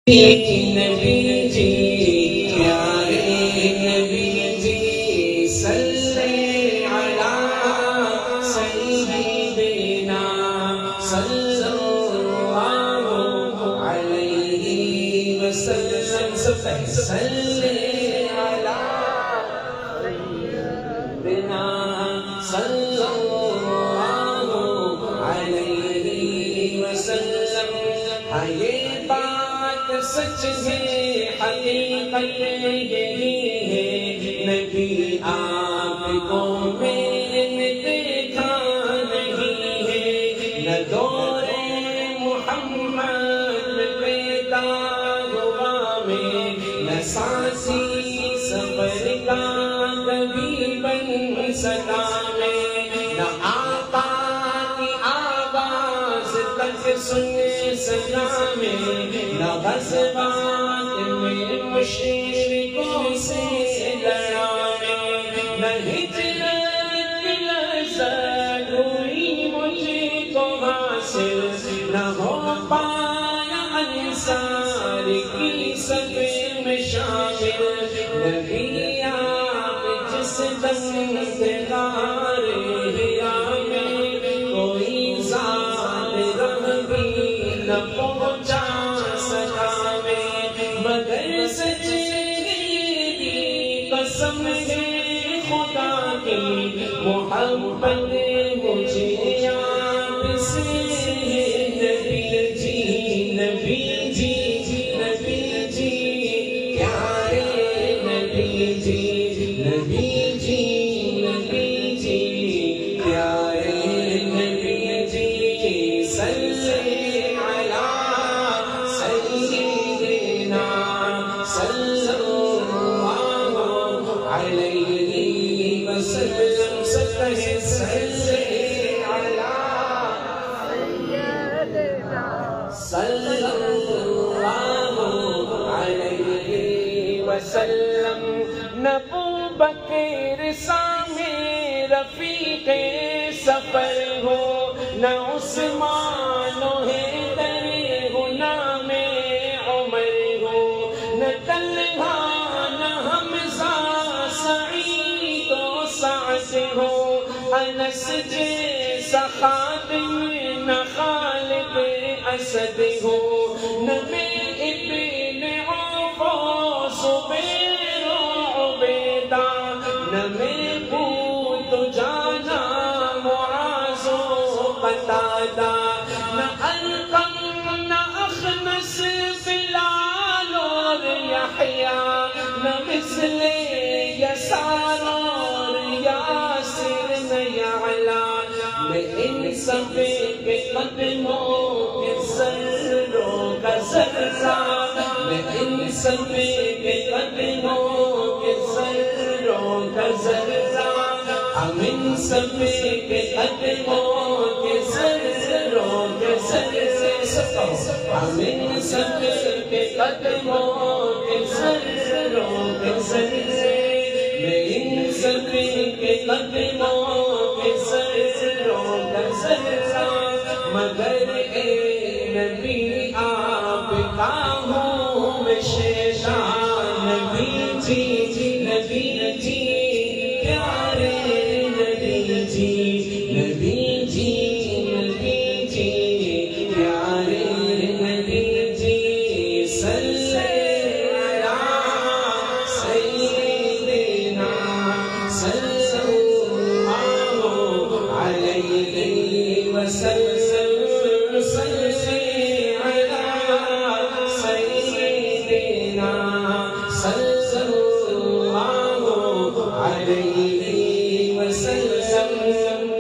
نبی جی پیارے نبی جی صلی علی سیدنا صلی اللہ علیہ وسلم صلی علی سیدنا صلی اللہ علیہ وسلم. یہ بات سچ ہے حقیقت یہی ہے نبی آپ کو میں نے دیکھا نہیں ہے نہ دور محمد میں پیدا ہوا میں نہ سانسی سفر کا کبھی بن سکا میں نہ آقا کی آواز تک سن سنا میں نہ غزوات میں مشرکوں سے لڑا میں نہ ہجرت کی لذت ہوئی مجھے کو حاصل نہ ہو پایا انصار کی صف میں شامل. نبی آپ جس دم سے غار حرا میں کوئی ذات رہ بھی نہ پہنچا سکا میں مگر سچی کی قسم ہے خدا کی محبت مجھے آپ سے نبی جی نبی جی نبی جی پیارے نبی جی نبی جی نبی جی پیارے نبی جی صلی علی سیدنا صلی اللہ علیہ وسلم. صلی علی صلی اللہ علیہ وسلم. نبوبکر سامے رفیق سفر ہو نہ عثمان و حیدر ہو نام عمر ہو نہ طلحہ نہ حمزہ سعید و سعد ہو انس جیسا خادم نہ خالد اسد ہو نہ ابن عوف و زبیر و عبیدہ نہ بوت جانا معاذ و قتادہ نہ القم نہ اخنس بلال اور یحییٰ نہ مثل یسار اور یاسر نہ یعلا میں ان سب کے قدموں کے ذروں کا ذرہ میں ان سب کے قدموں کے ذروں کا ذرہ ہم ان سب کے قدموں کے ذروں کے ذرے ہم ان سب کے قدموں کے ذروں کے ذرے میں ان سب کے قدموں کے ذروں کا ذرہ مگر اے نبی آپ کا ہوں میں شیطان. نبی جی نبی جی پیارے نبی جی نبی جی نبی جی پیارے نبی جی صلی علی سیدنا صلی اللہ علیہ وسلم. صلی علی سیدنا صلی اللہ علیہ وسلم.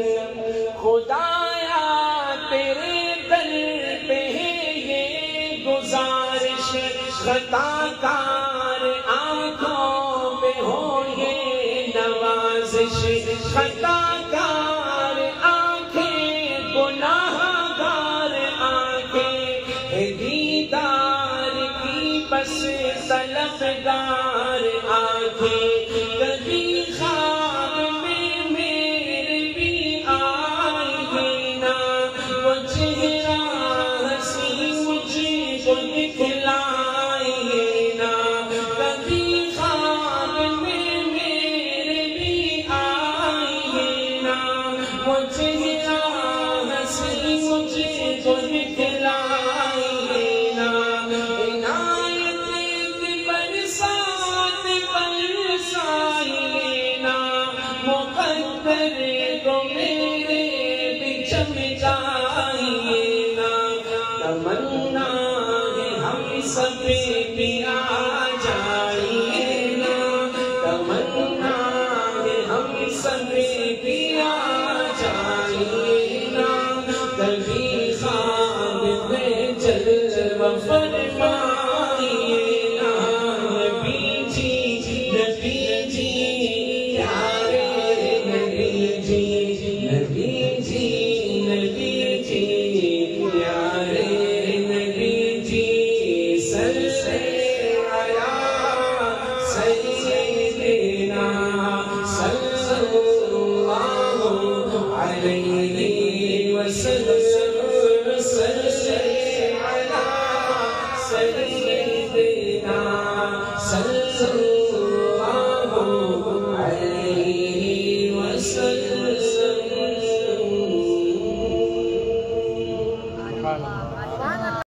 خدایا تیرے در پہ ہے یہ گزارش خطا کار آنکھوں پہ ہو یہ نوازش خطا کار آنکھیں گناہ گار آنکھیں دیدار کی بس طلبگار آنکھیں کبھی خواب میں میرے بھی آئی ہے نا وہ چہرہ ہنسی مجھے کو دکھلا سب بھی آ جائیے نا، تمنا ہے ہم سب بھی آ جائیے نا، کبھی خواب میں جلوہ فرمائیے نا، نبی جی پیارے نبی جی، نبی جی پیارے نبی جی، صلی علی